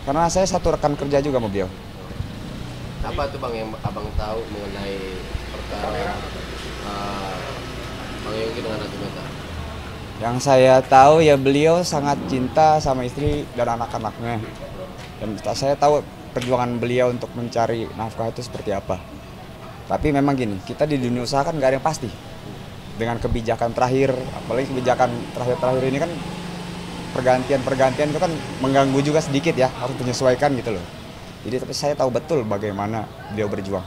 Karena saya satu rekan kerja juga sama beliau. Apa tuh bang yang abang tahu mengenai perkara Bang Yogi dengan Ratu Meta? Yang saya tahu ya beliau sangat cinta sama istri dan anak-anaknya. Dan saya tahu perjuangan beliau untuk mencari nafkah itu seperti apa. Tapi memang gini, kita di dunia usaha kan nggak ada yang pasti. Dengan kebijakan terakhir, apalagi kebijakan terakhir-terakhir ini kan pergantian itu kan mengganggu juga sedikit ya, harus menyesuaikan gitu loh. Jadi tapi saya tahu betul bagaimana beliau berjuang.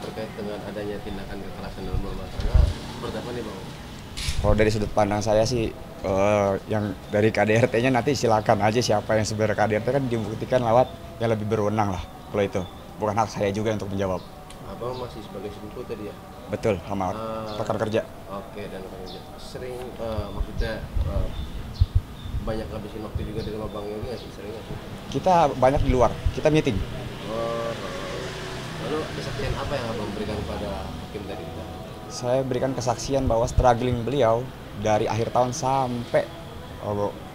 Terkait dengan adanya tindakan kekerasan dalam rumah tangga, seperti apa nih bang? Kalau dari sudut pandang saya sih, yang dari KDRT-nya nanti silakan aja siapa yang sebenarnya KDRT kan dibuktikan lewat yang lebih berwenang lah. Kalau itu bukan hak saya juga untuk menjawab. Abang masih sebagai sepupu tadi ya? Betul, sama rekan kerja. Oke, dan rekan kerja. Sering, maksudnya banyak ngabisin waktu juga di rumah Bang Yogi nggak sih? Sering nggak sih? Kita banyak di luar, kita meeting. Oh, lalu kesaksian apa yang abang berikan kepada hakim tadi? Saya berikan kesaksian bahwa struggling beliau dari akhir tahun sampai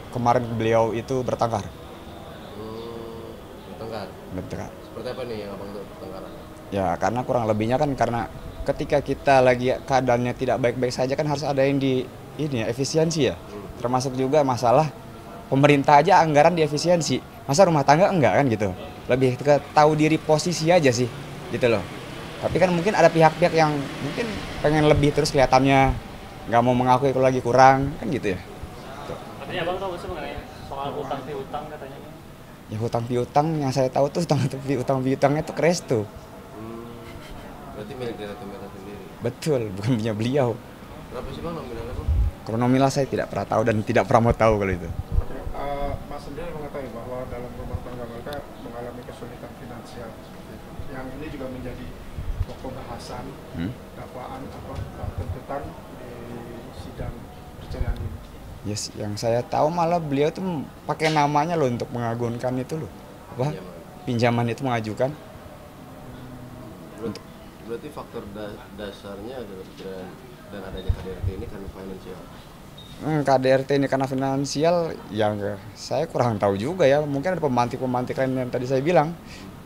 kemarin beliau itu bertengkar. Bertengkar? Bertengkar. Seperti apa nih yang abang tahu pertengkaran? Ya karena kurang lebihnya kan karena ketika kita lagi keadaannya tidak baik-baik saja kan harus ada yang di ini ya efisiensi ya. Termasuk juga masalah pemerintah aja anggaran di efisiensi. Masa rumah tangga enggak kan gitu. Lebih ke tahu diri posisi aja sih gitu loh. Tapi kan mungkin ada pihak-pihak yang mungkin pengen lebih terus kelihatannya nggak mau mengakui kalau lagi kurang kan gitu ya. Katanya abang tahu sih mengenai soal utang piutang katanya. Ya hutang piutang yang saya tahu tuh utang piutangnya tuh kres tuh. Berarti milik dari Ratu Meta sendiri? Betul, bukan punya beliau. Berapa sih bang nominalnya bang? Kalau nominal saya tidak pernah tahu dan tidak pernah mau tahu kalau itu. Mas sendiri mengetahui bahwa dalam rumah tangga mereka mengalami kesulitan finansial seperti itu. Yang ini juga menjadi pokok bahasan dakwaan atau tuntutan di sidang perceraian ini. Yes, yang saya tahu malah beliau tuh pakai namanya loh untuk mengagunkan itu loh. Apa? Pinjaman itu mengajukan. Berarti faktor dasarnya adalah dan adanya KDRT ini karena finansial. KDRT ini karena finansial, yang saya kurang tahu juga ya. Mungkin ada pemantik-pemantik lain yang tadi saya bilang.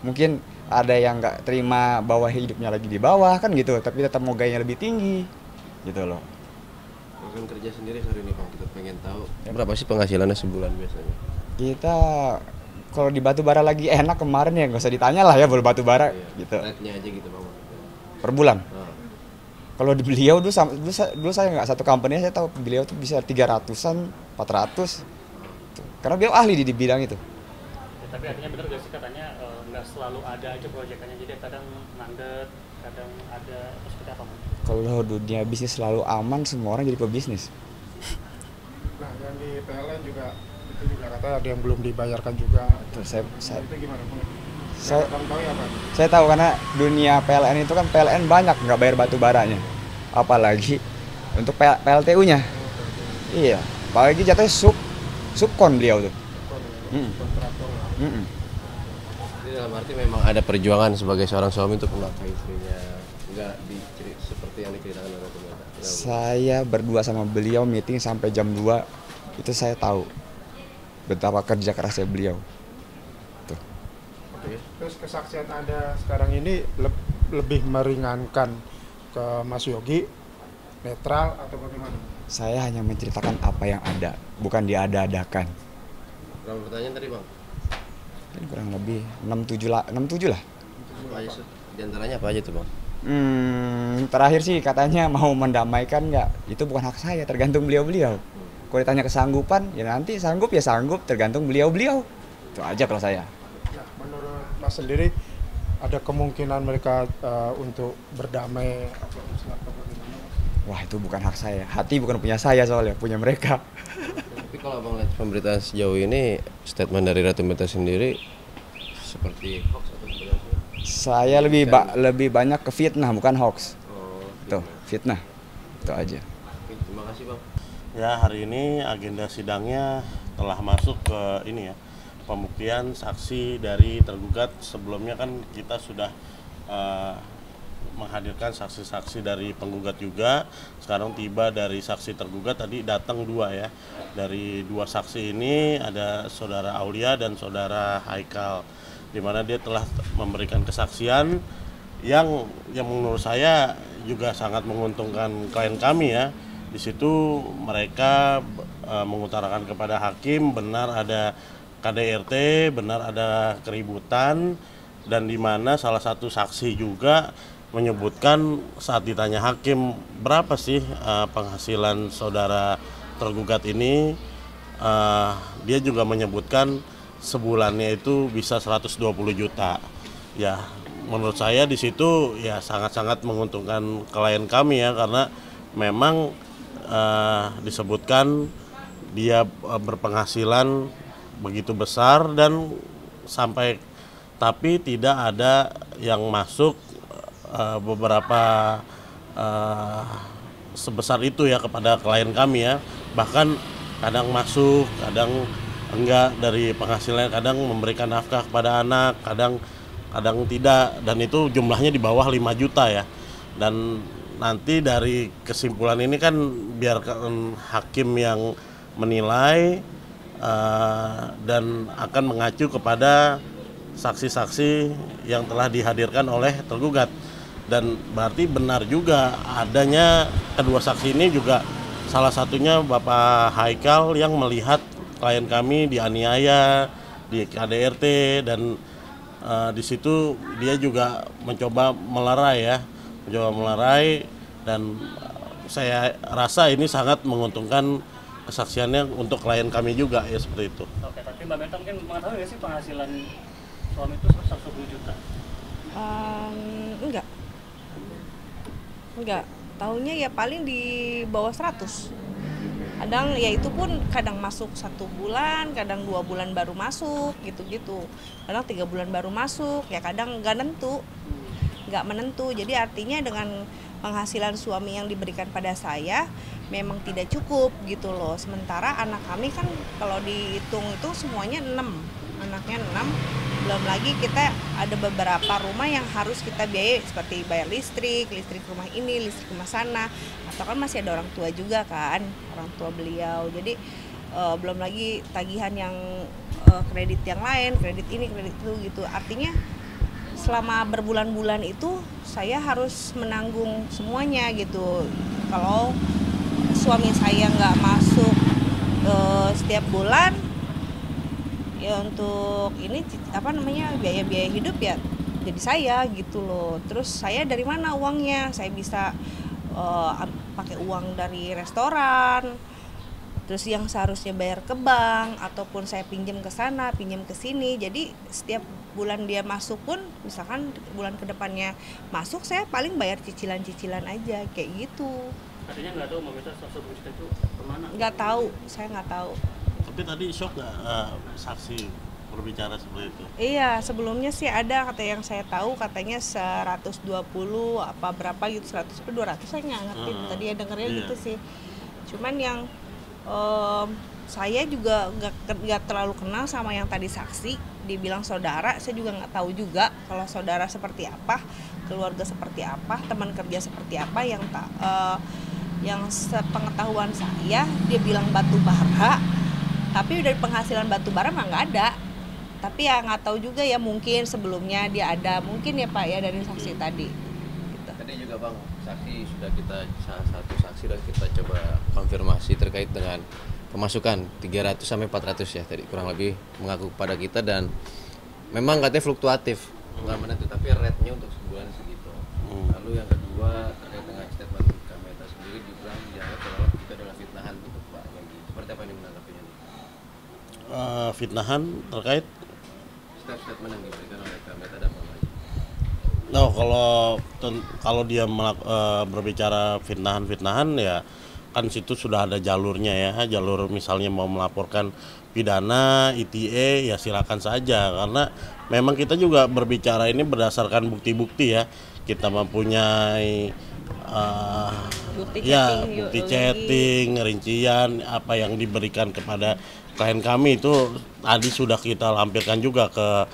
Mungkin ada yang nggak terima bahwa hidupnya lagi di bawah kan gitu, tapi tetap mau gayanya lebih tinggi, gitu loh. Rekan kerja sendiri sore ini bang, kita pengen tahu berapa sih penghasilannya sebulan biasanya? Kita kalau di batu bara lagi enak kemarin ya nggak usah ditanya lah ya, batu bara gitu. Rate-nya aja gitu bang. Per bulan. Nah. Kalau di beliau dulu saya nggak satu company, saya tahu beliau tuh bisa 300-an, 400. Karena beliau ahli di bidang itu. Ya, tapi artinya benar gak sih katanya nggak selalu ada aja proyekannya, jadi kadang mandet, kadang ada atau seperti apa? Kalau dunia bisnis selalu aman, semua orang jadi pebisnis. Nah, yang di PLN juga itu juga katanya ada yang belum dibayarkan juga. Terus Itu gimana? saya tahu ya Pak? Saya tahu karena dunia PLN itu kan PLN banyak nggak bayar batu baranya, apalagi untuk PLTU-nya. Iya, apalagi jatuhnya subkon beliau tuh. Jadi dalam arti memang ada perjuangan sebagai seorang suami untuk menafkahi istrinya, nggak seperti yang diceritakan oleh Ratu Meta. Saya berdua sama beliau meeting sampai jam 2, itu saya tahu betapa kerja kerasnya beliau. Terus kesaksian Anda sekarang ini lebih meringankan ke Mas Yogi, netral atau bagaimana? Saya hanya menceritakan apa yang ada, bukan diada-adakan. Berapa pertanyaan tadi bang? Ini kurang lebih 67 lah. Apa aja sih? Di antaranya apa aja tuh bang? Terakhir sih katanya mau mendamaikan nggak, itu bukan hak saya, tergantung beliau-beliau. Kalau ditanya kesanggupan, ya nanti sanggup ya sanggup, tergantung beliau-beliau. Itu aja kalau saya. Menurut Mas sendiri ada kemungkinan mereka untuk berdamai atau bagaimana? Wah itu bukan hak saya, hati bukan punya saya soalnya, punya mereka. Tapi kalau abang lihat pemberitaan sejauh ini, statement dari Ratu Meta sendiri seperti hoax atau sebenarnya? Saya lebih banyak ke fitnah bukan hoax. Tuh fitnah, itu aja. Terima kasih bang. Ya hari ini agenda sidangnya telah masuk ke ini ya, pembuktian saksi dari tergugat. Sebelumnya kan kita sudah menghadirkan saksi-saksi dari penggugat juga. Sekarang tiba dari saksi tergugat, tadi datang 2 ya. Dari 2 saksi ini ada saudara Aulia dan saudara Haikal, di mana dia telah memberikan kesaksian yang menurut saya juga sangat menguntungkan klien kami ya. Di situ mereka mengutarakan kepada hakim benar ada KDRT, benar ada keributan, dan di mana salah satu saksi juga menyebutkan saat ditanya hakim berapa sih penghasilan saudara tergugat ini, dia juga menyebutkan sebulannya itu bisa 120 juta. Ya, menurut saya di situ ya sangat-sangat menguntungkan klien kami ya, karena memang disebutkan dia berpenghasilan begitu besar dan sampai, tapi tidak ada yang masuk beberapa sebesar itu ya kepada klien kami ya. Bahkan kadang masuk, kadang enggak dari penghasilannya, kadang memberikan nafkah kepada anak, kadang tidak, dan itu jumlahnya di bawah 5 juta ya. Dan nanti dari kesimpulan ini kan biarkan hakim yang menilai dan akan mengacu kepada saksi-saksi yang telah dihadirkan oleh tergugat. Dan berarti benar juga adanya kedua saksi ini juga, salah satunya Bapak Haikal yang melihat klien kami dianiaya di KDRT, dan di situ dia juga mencoba melerai, dan saya rasa ini sangat menguntungkan kesaksiannya untuk klien kami juga ya, seperti itu. Oke, tapi Mbak Meta mungkin mengetahui nggak sih penghasilan suami itu 120 juta? Enggak. Taunya ya paling di bawah 100. Kadang ya itu pun kadang masuk 1 bulan, kadang 2 bulan baru masuk gitu-gitu. Kadang 3 bulan baru masuk, ya kadang nggak menentu. Jadi artinya dengan penghasilan suami yang diberikan pada saya memang tidak cukup gitu loh. Sementara anak kami kan kalau dihitung itu semuanya 6, anaknya 6. Belum lagi kita ada beberapa rumah yang harus kita biayai, seperti bayar listrik rumah ini, listrik rumah sana, atau kan masih ada orang tua juga kan, orang tua beliau. Jadi belum lagi tagihan yang kredit yang lain, kredit ini, kredit itu gitu. Artinya selama berbulan-bulan itu saya harus menanggung semuanya gitu. Kalau suami saya nggak masuk setiap bulan, ya untuk ini biaya-biaya hidup ya jadi saya gitu loh. Terus saya dari mana uangnya? Saya bisa pakai uang dari restoran, terus yang seharusnya bayar ke bank, ataupun saya pinjam ke sana, pinjam ke sini. Jadi setiap bulan dia masuk pun, misalkan bulan kedepannya masuk, saya paling bayar cicilan-cicilan aja kayak gitu. Artinya nggak tahu Mbak Meta 120 juta itu kemana? Nggak tahu, saya nggak tahu. Tapi tadi shock nggak saksi berbicara seperti itu? Iya, sebelumnya sih ada kata yang saya tahu, katanya 120 apa berapa gitu, 100 ke 200 saya nggak ngerti. Tadi ya dengernya gitu sih. Cuman yang saya juga nggak terlalu kenal sama yang tadi saksi, dibilang saudara, saya juga nggak tahu juga kalau saudara seperti apa, keluarga seperti apa, teman kerja seperti apa. Yang sepengetahuan saya dia bilang batu bara, tapi dari penghasilan batu bara mah nggak ada. Tapi ya nggak tahu juga ya, mungkin sebelumnya dia ada, mungkin ya Pak ya dari saksi tadi gitu. Tadi juga Bang, saksi sudah salah satu saksi sudah kita coba konfirmasi terkait dengan pemasukan 300 sampai 400 ya, tadi kurang lebih mengaku kepada kita, dan memang katanya fluktuatif, nggak menentu, tapi rate-nya untuk sebulan segitu. Lalu yang kedua terkait dengan statement Kak Meta sendiri dianggap kalau itu adalah fitnahan untuk Pak Yogi. Seperti apa ini menanggapinya? Fitnahan terkait Statement yang diberikan oleh Kak Meta dan Pak Yogi. No, kalau dia berbicara fitnahan ya kan situ sudah ada jalurnya ya. Jalur misalnya mau melaporkan pidana, ITE ya silakan saja, karena memang kita juga berbicara ini berdasarkan bukti-bukti ya. Kita mempunyai bukti chatting, rincian apa yang diberikan kepada klien kami itu tadi sudah kita lampirkan juga ke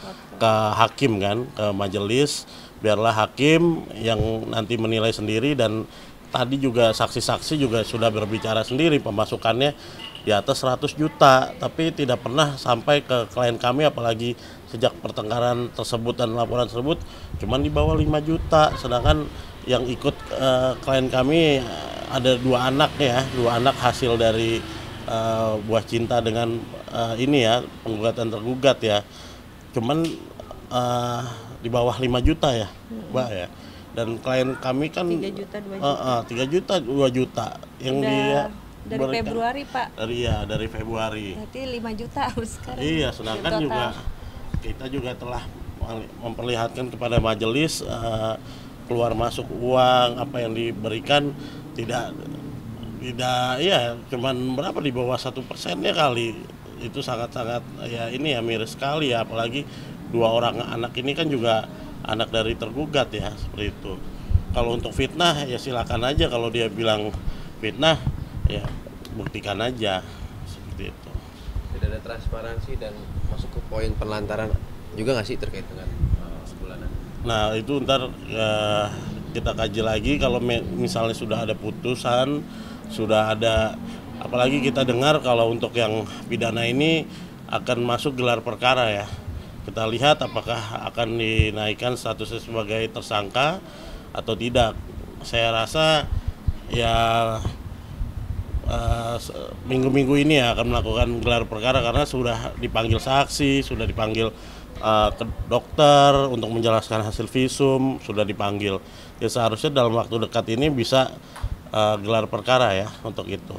ke hakim kan, ke majelis, biarlah hakim yang nanti menilai sendiri. Dan tadi juga saksi-saksi juga sudah berbicara sendiri pemasukannya di atas 100 juta, tapi tidak pernah sampai ke klien kami, apalagi sejak pertengkaran tersebut dan laporan tersebut cuman di bawah 5 juta. Sedangkan yang ikut klien kami ada 2 anak ya, 2 anak hasil dari buah cinta dengan ini ya, penggugatan tergugat ya. Cuman di bawah 5 juta ya, Mbak ya. Dan klien kami kan 3 juta 2 juta. 3 juta 2 juta yang dia Dari berikan. Februari Pak. Dari Februari. Berarti 5 juta sekarang. Iya, sedangkan Total. juga kita juga telah memperlihatkan kepada majelis keluar masuk uang apa yang diberikan tidak ya cuman berapa, di bawah 1%-nya kali. Itu sangat-sangat ya ini ya miris sekali ya, apalagi 2 orang anak ini kan juga anak dari tergugat ya, seperti itu. Kalau untuk fitnah ya silakan aja, kalau dia bilang fitnah ya buktikan aja, seperti itu. Tidak ada transparansi dan masuk ke poin penelantaran juga nggak sih terkait dengan sebulanan? Nah itu ntar kita kaji lagi kalau misalnya sudah ada putusan, sudah ada, apalagi kita dengar kalau untuk yang pidana ini akan masuk gelar perkara ya. Kita lihat apakah akan dinaikkan statusnya sebagai tersangka atau tidak. Saya rasa ya minggu-minggu ini ya akan melakukan gelar perkara karena sudah dipanggil saksi, sudah dipanggil ke dokter untuk menjelaskan hasil visum, sudah dipanggil. Ya seharusnya dalam waktu dekat ini bisa gelar perkara ya untuk itu.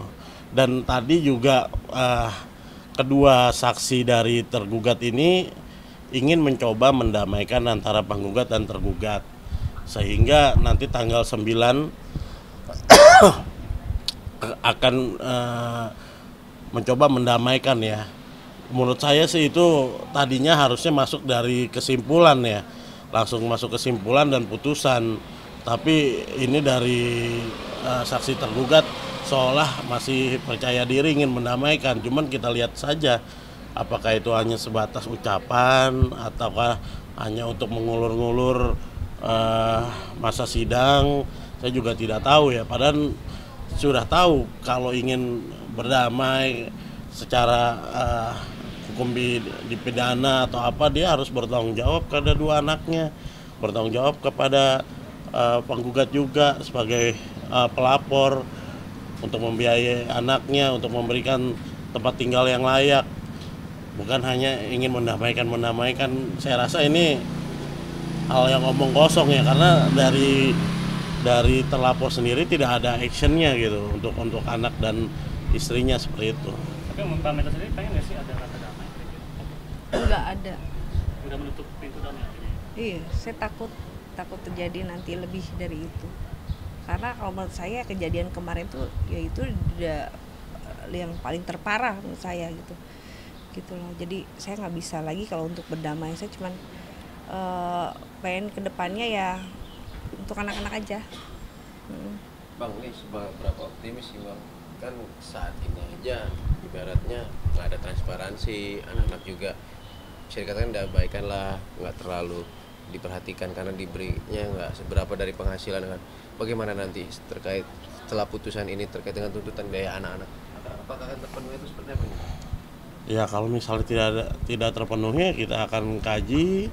Dan tadi juga kedua saksi dari tergugat ini ingin mencoba mendamaikan antara penggugat dan tergugat, sehingga nanti tanggal 9 akan mencoba mendamaikan ya. Menurut saya sih itu tadinya harusnya masuk dari kesimpulan ya, langsung masuk kesimpulan dan putusan. Tapi ini dari saksi tergugat seolah masih percaya diri ingin mendamaikan. Cuman kita lihat saja apakah itu hanya sebatas ucapan ataukah hanya untuk mengulur-ngulur masa sidang. Saya juga tidak tahu ya, padahal sudah tahu kalau ingin berdamai secara hukum dipidana atau apa, dia harus bertanggung jawab kepada 2 anaknya, bertanggung jawab kepada penggugat juga sebagai pelapor untuk membiayai anaknya, untuk memberikan tempat tinggal yang layak, bukan hanya ingin mendamaikan. Saya rasa ini hal yang omong kosong ya, karena dari terlapor sendiri tidak ada actionnya gitu untuk anak dan istrinya, seperti itu. Tapi Mbak Meta sendiri pengen nggak sih ada kata damai? Enggak ada. Udah menutup pintu damai artinya? Iya, saya takut terjadi nanti lebih dari itu. Karena kalau menurut saya kejadian kemarin tuh ya itu udah yang paling terparah menurut saya gitu loh. Jadi saya nggak bisa lagi kalau untuk berdamai. Saya cuman pengen kedepannya ya untuk anak-anak aja. Bang, ini seberapa optimis sih Bang? Kan saat ini aja ibaratnya nggak ada transparansi, anak-anak juga bisa dikatakan udah baikan lah, nggak terlalu diperhatikan karena diberinya nggak seberapa dari penghasilan kan. Bagaimana nanti terkait setelah putusan ini terkait dengan tuntutan biaya anak-anak? Apakah akan terpenuhi itu seperti apa ini? Ya kalau misalnya tidak terpenuhi, kita akan kaji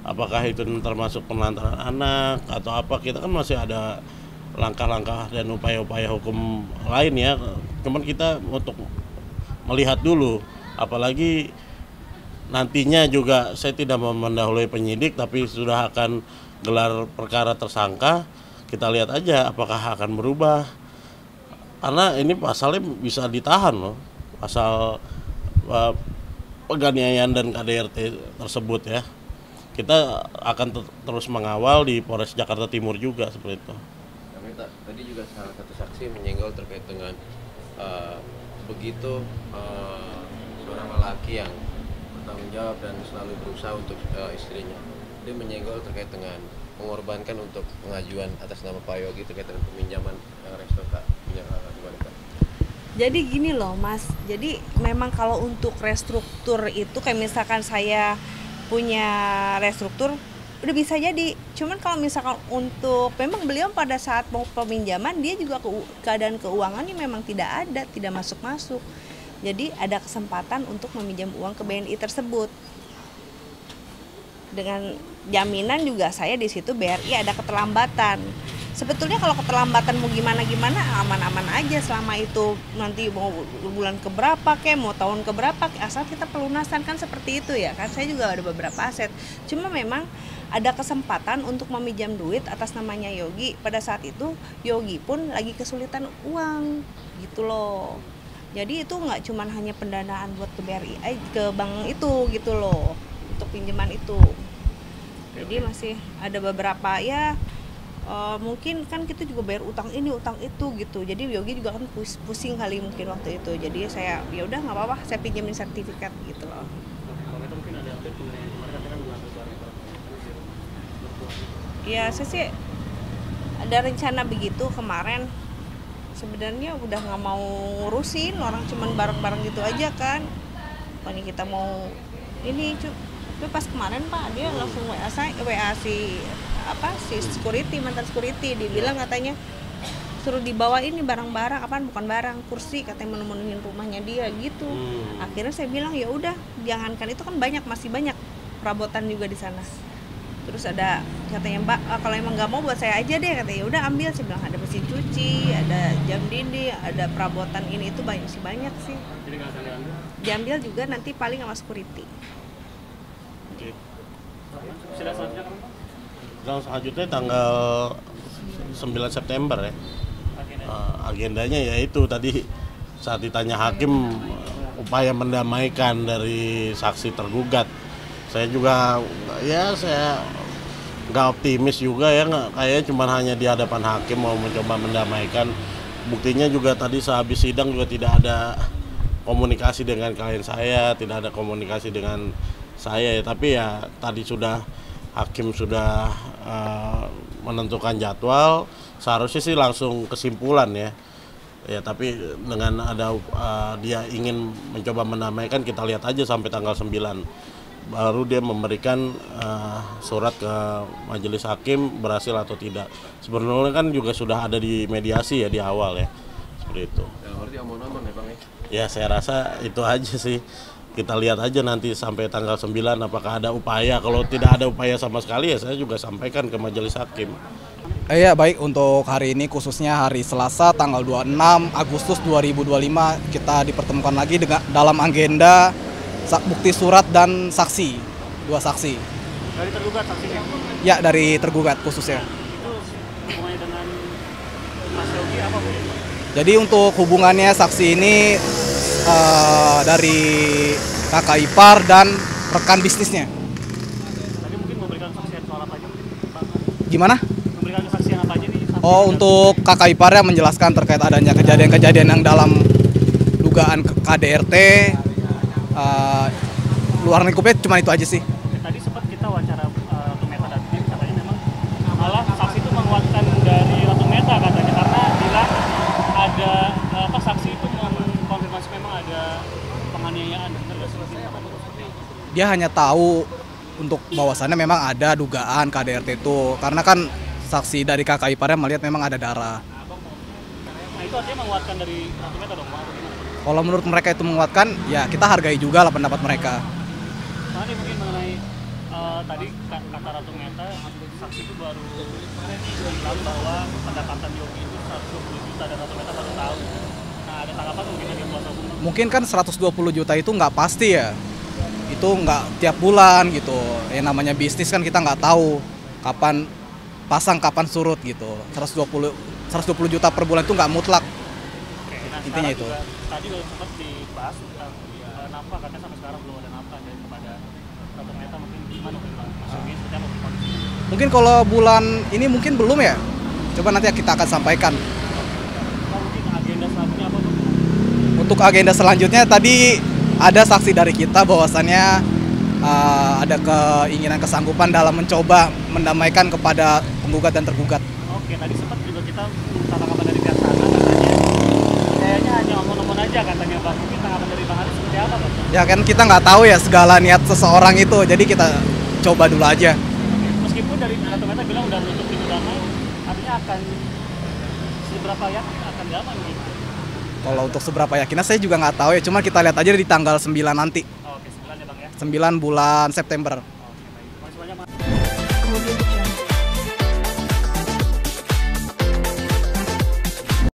apakah itu termasuk penelantaran anak atau apa. Kita kan masih ada langkah-langkah dan upaya-upaya hukum lain ya. Cuman kita untuk melihat dulu, apalagi nantinya juga saya tidak mau mendahului penyidik, tapi sudah akan gelar perkara tersangka. Kita lihat aja apakah akan berubah, karena ini pasalnya bisa ditahan loh, pasal penganiayaan dan KDRT tersebut ya. Kita akan terus mengawal di Polres Jakarta Timur juga seperti itu. Kami tadi juga salah satu saksi menyenggol terkait dengan begitu seorang lelaki yang bertanggung jawab dan selalu berusaha untuk istrinya. Dia menyenggol terkait dengan mengorbankan untuk pengajuan atas nama Pak Yogi terkait dengan peminjaman resto Kak. Jadi gini loh Mas, jadi memang kalau untuk restruktur itu kayak misalkan saya punya restruktur, udah bisa jadi. Cuman kalau misalkan untuk, memang beliau pada saat mau peminjaman dia juga keadaan keuangannya memang tidak ada, tidak masuk-masuk. Jadi ada kesempatan untuk meminjam uang ke BNI tersebut. Dengan jaminan juga saya di situ BRI ada keterlambatan. Sebetulnya kalau keterlambatan mau gimana-gimana aman-aman aja selama itu nanti mau bulan keberapa kek, mau tahun keberapa kek, asal kita pelunasan kan seperti itu ya kan. Saya juga ada beberapa aset. Cuma memang ada kesempatan untuk meminjam duit atas namanya Yogi. Pada saat itu Yogi pun lagi kesulitan uang gitu loh. Jadi itu nggak cuma hanya pendanaan buat ke BRI, ke bank itu gitu loh untuk pinjaman itu. Jadi masih ada beberapa ya. Mungkin kan kita juga bayar utang ini utang itu gitu, jadi Yogi juga kan pusing kali mungkin waktu itu, jadi saya ya udah nggak apa-apa saya pinjamin sertifikat gitu loh. Kalau itu mungkin ada update mengenai kemarin katanya kan bulan barang-barang. Ya saya sih ada rencana begitu kemarin, sebenarnya udah nggak mau ngurusin orang, cuman barang-barang gitu aja kan, pokoknya kita mau ini tapi pas kemarin Pak dia langsung WA si security, mantan security, dibilang katanya suruh dibawa ini barang-barang, apaan bukan barang, kursi, katanya menemuin rumahnya dia gitu. Akhirnya saya bilang ya udah jangankan itu, kan masih banyak perabotan juga di sana. Terus ada katanya Mbak kalau emang nggak mau buat saya aja deh, katanya ya udah ambil. Saya bilang ada mesin cuci, ada jam dinding, ada perabotan ini itu banyak sih. Jadi nggak akan diambil? Diambil juga nanti paling sama security. Oke. Sudah selanjutnya kan? Selanjutnya tanggal 9 September ya. Agendanya yaitu tadi saat ditanya hakim upaya mendamaikan dari saksi tergugat. Saya juga saya nggak optimis juga ya, kayaknya cuma hanya di hadapan hakim mau mencoba mendamaikan. Buktinya juga tadi sehabis sidang juga tidak ada komunikasi dengan klien saya, tidak ada komunikasi dengan saya ya, tapi ya tadi hakim sudah menentukan jadwal, seharusnya sih langsung kesimpulan ya tapi dengan ada dia ingin mencoba mendamaikan, kita lihat aja sampai tanggal 9 baru dia memberikan surat ke majelis hakim berhasil atau tidak. Sebenarnya kan juga sudah ada di mediasi ya di awal ya, seperti itu. Berarti aman-aman ya Bang ya? Ya saya rasa itu aja sih. Kita lihat aja nanti sampai tanggal 9 apakah ada upaya. Kalau tidak ada upaya sama sekali ya saya juga sampaikan ke majelis hakim. Iya baik, untuk hari ini khususnya hari Selasa tanggal 26 Agustus 2025 kita dipertemukan lagi dalam agenda bukti surat dan saksi, 2 saksi. Dari tergugat saksinya? Ya dari tergugat khususnya. Itu hubungannya dengan Mas Yogi apa Bu? Jadi untuk hubungannya saksi ini dari kakak ipar dan rekan bisnisnya. Tadi mungkin memberikan kesaksian soal apa aja? Gimana? Memberikan kesaksian apa aja nih? Oh, untuk kakak iparnya menjelaskan terkait adanya kejadian-kejadian yang dalam dugaan KDRT, luar lingkupnya cuma itu aja sih. Tadi sempat kita wawancara Ratu Meta dan tim, katanya memang malah saksi itu menguatkan dari Ratu Meta katanya, karena bilang ada saksi itu mengkonfirmasi memang ada penganiayaan. Benar nggak sih? Dia hanya tahu untuk bahwasannya memang ada dugaan KDRT itu, karena kan saksi dari kakak iparnya melihat memang ada darah. Nah itu artinya menguatkan dari Ratu Meta dong Bang? Kalau menurut mereka itu menguatkan, ya kita hargai juga lah pendapat mereka. Tadi mungkin mengenai tadi kata Ratu Meta, saksi itu baru bilang bahwa pendapatan Yogi itu 120 juta dan Ratu Meta baru tahu. Nah ada tanggapan mungkin dari kuasa hukum? Mungkin kan 120 juta itu nggak pasti ya. Itu nggak tiap bulan gitu. Namanya bisnis kan kita nggak tahu kapan pasang kapan surut gitu. 120 juta per bulan itu nggak mutlak. Oke, nah intinya itu. juga, tadi udah sempat dibahas tentang nafkah, katanya sampai sekarang belum ada nafkah dari kepada Ratu Meta, mungkin gimana Mas Yogi seperti apa kondisinya? Mungkin kalau bulan ini mungkin belum ya. Coba nanti kita akan sampaikan. Mungkin agenda selanjutnya apa tuh? Untuk agenda selanjutnya tadi ada saksi dari kita bahwasannya ada keinginan kesanggupan dalam mencoba mendamaikan kepada penggugat dan tergugat. Oke, tadi sempat juga kita minta tanggapan dari pihak sana, katanya kayaknya hanya omong-omong aja katanya Bang. Mungkin tanggapan dari Bang Haris seperti apa Bang? Ya kan kita nggak tahu ya segala niat seseorang itu, jadi kita coba dulu aja. Meskipun dari Ratu Meta bilang udah menutup pintu damai, artinya akan seberapa yakin akan damai gitu? Kalau untuk seberapa yakinnya saya juga nggak tahu ya, cuma kita lihat aja di tanggal 9 nanti. Oh, oke, 9 ya Bang ya. 9 bulan September.